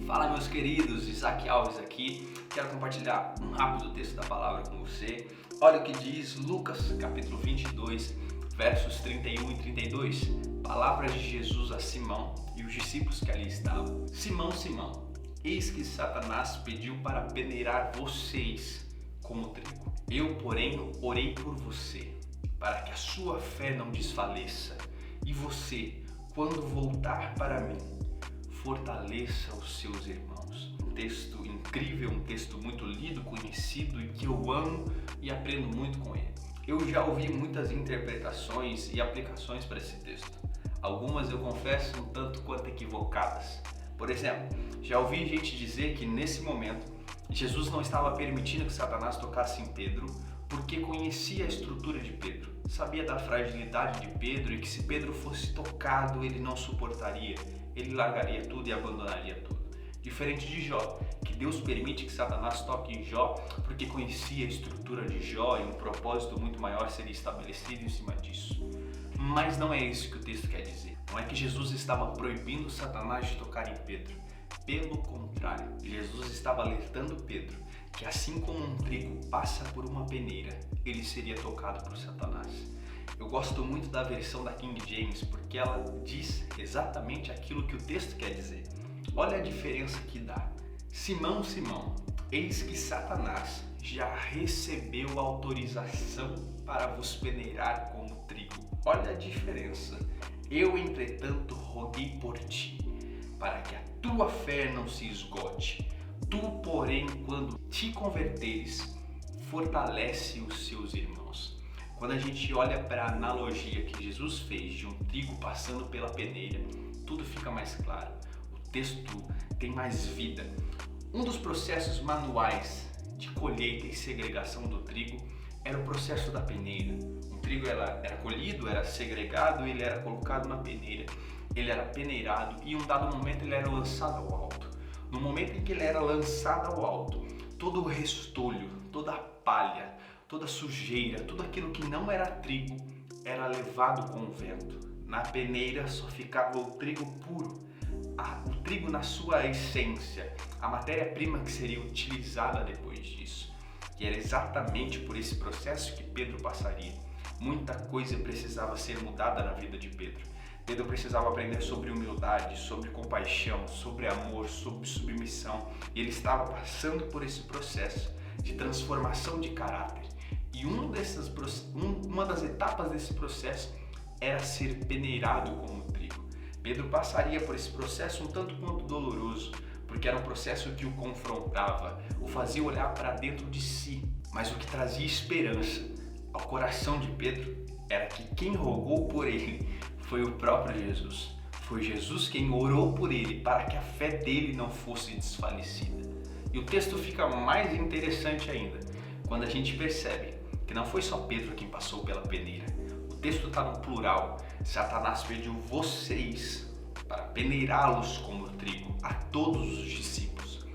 Fala, meus queridos, Isaac Alves aqui. Quero compartilhar um rápido texto da palavra com você. Olha o que diz Lucas, capítulo 22, versos 31 e 32. Palavras de Jesus a Simão e os discípulos que ali estavam. Simão, Simão, eis que Satanás pediu para peneirar vocês como trigo. Eu, porém, orei por você, para que a sua fé não desfaleça. E você, quando voltar para mim, fortaleça os seus irmãos. Um texto incrível, um texto muito lido, conhecido e que eu amo e aprendo muito com ele. Eu já ouvi muitas interpretações e aplicações para esse texto. Algumas eu confesso um tanto quanto equivocadas. Por exemplo, já ouvi gente dizer que nesse momento Jesus não estava permitindo que Satanás tocasse em Pedro porque conhecia a estrutura de Pedro, sabia da fragilidade de Pedro e que se Pedro fosse tocado ele não suportaria, ele largaria tudo e abandonaria tudo. Diferente de Jó, que Deus permite que Satanás toque em Jó porque conhecia a estrutura de Jó e um propósito muito maior seria estabelecido em cima disso. Mas não é isso que o texto quer dizer. Não é que Jesus estava proibindo Satanás de tocar em Pedro. Pelo contrário, Jesus estava alertando Pedro que assim como um trigo passa por uma peneira, ele seria tocado por Satanás. Eu gosto muito da versão da King James porque ela diz exatamente aquilo que o texto quer dizer. Olha a diferença que dá. Simão, Simão, eis que Satanás já recebeu autorização para vos peneirar como trigo. Olha a diferença. Eu, entretanto, roguei por ti, para que a tua fé não se esgote. Tu, porém, quando te converteres, fortalece os seus irmãos. Quando a gente olha para a analogia que Jesus fez de um trigo passando pela peneira, tudo fica mais claro. O texto tem mais vida. Um dos processos manuais de colheita e segregação do trigo era o processo da peneira. O trigo era colhido, era segregado, ele era colocado na peneira, ele era peneirado e em um dado momento ele era lançado ao alto. No momento em que ele era lançado ao alto, todo o restolho, toda a palha, toda a sujeira, tudo aquilo que não era trigo era levado com o vento. Na peneira só ficava o trigo puro, o trigo na sua essência, a matéria-prima que seria utilizada depois disso. E era exatamente por esse processo que Pedro passaria. Muita coisa precisava ser mudada na vida de Pedro. Pedro precisava aprender sobre humildade, sobre compaixão, sobre amor, sobre submissão. E ele estava passando por esse processo de transformação de caráter. E uma das etapas desse processo era ser peneirado como trigo. Pedro passaria por esse processo um tanto quanto doloroso, porque era um processo que o confrontava, o fazia olhar para dentro de si. Mas o que trazia esperança ao coração de Pedro era que quem rogou por ele foi o próprio Jesus. Foi Jesus quem orou por ele para que a fé dele não fosse desfalecida. E o texto fica mais interessante ainda quando a gente percebe que não foi só Pedro quem passou pela peneira. O texto está no plural. Satanás pediu vocês para peneirá-los como trigo, a todos os discípulos.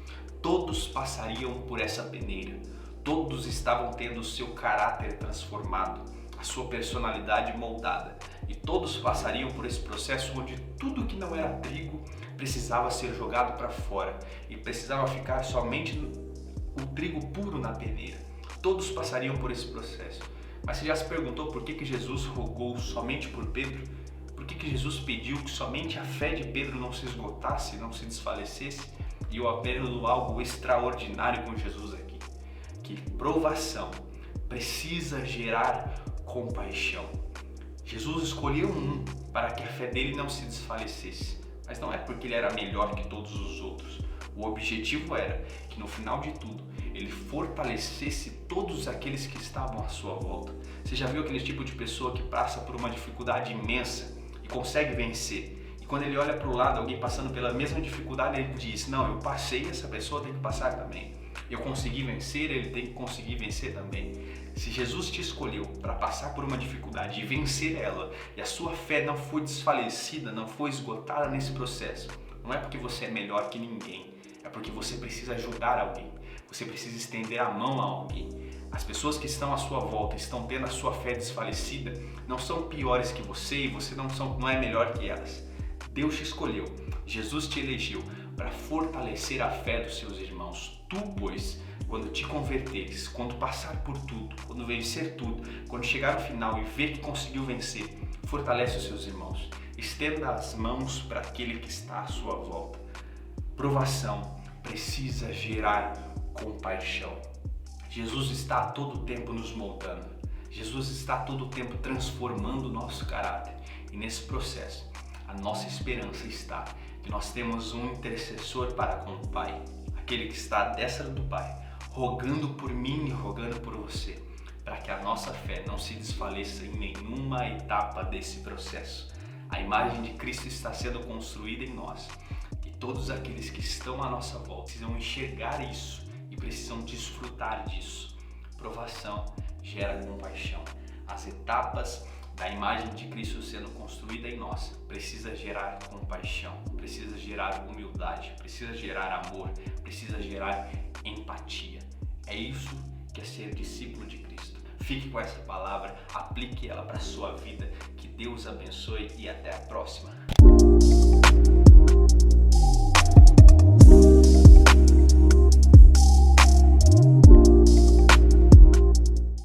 Todos passariam por essa peneira. Todos estavam tendo o seu caráter transformado, a sua personalidade moldada. E todos passariam por esse processo onde tudo que não era trigo precisava ser jogado para fora e precisava ficar somente o trigo puro na peneira. Todos passariam por esse processo. Mas você já se perguntou por que Jesus rogou somente por Pedro? Por que Jesus pediu que somente a fé de Pedro não se esgotasse, não se desfalecesse? E eu apelo algo extraordinário com Jesus aqui. Que provação precisa gerar compaixão. Jesus escolheu um para que a fé dele não se desfalecesse, mas não é porque ele era melhor que todos os outros. O objetivo era que no final de tudo, ele fortalecesse todos aqueles que estavam à sua volta. Você já viu aquele tipo de pessoa que passa por uma dificuldade imensa e consegue vencer? E quando ele olha para o lado, alguém passando pela mesma dificuldade, ele diz, não, eu passei, essa pessoa tem que passar também. Eu consegui vencer, ele tem que conseguir vencer também. Se Jesus te escolheu para passar por uma dificuldade e vencer ela, e a sua fé não foi desfalecida, não foi esgotada nesse processo, não é porque você é melhor que ninguém, é porque você precisa ajudar alguém, você precisa estender a mão a alguém. As pessoas que estão à sua volta, estão tendo a sua fé desfalecida, não são piores que você e você não é melhor que elas. Deus te escolheu, Jesus te elegeu para fortalecer a fé dos seus irmãos. Tu, pois, quando te converteres, quando passar por tudo, quando vencer tudo, quando chegar no final e ver que conseguiu vencer, fortalece os seus irmãos. Estenda as mãos para aquele que está à sua volta. Provação precisa gerar compaixão. Jesus está a todo tempo nos moldando. Jesus está a todo tempo transformando o nosso caráter. E nesse processo, a nossa esperança está que nós temos um intercessor para com o Pai, aquele que está à destra do Pai, rogando por mim e rogando por você, para que a nossa fé não se desfaleça em nenhuma etapa desse processo. A imagem de Cristo está sendo construída em nós e todos aqueles que estão à nossa volta precisam enxergar isso e precisam desfrutar disso. Provação gera compaixão. As etapas da imagem de Cristo sendo construída em nós precisa gerar compaixão, precisa gerar humildade, precisa gerar amor, precisa gerar empatia. É isso que é ser discípulo de Cristo. Fique com essa palavra, aplique ela para a sua vida, que Deus abençoe e até a próxima.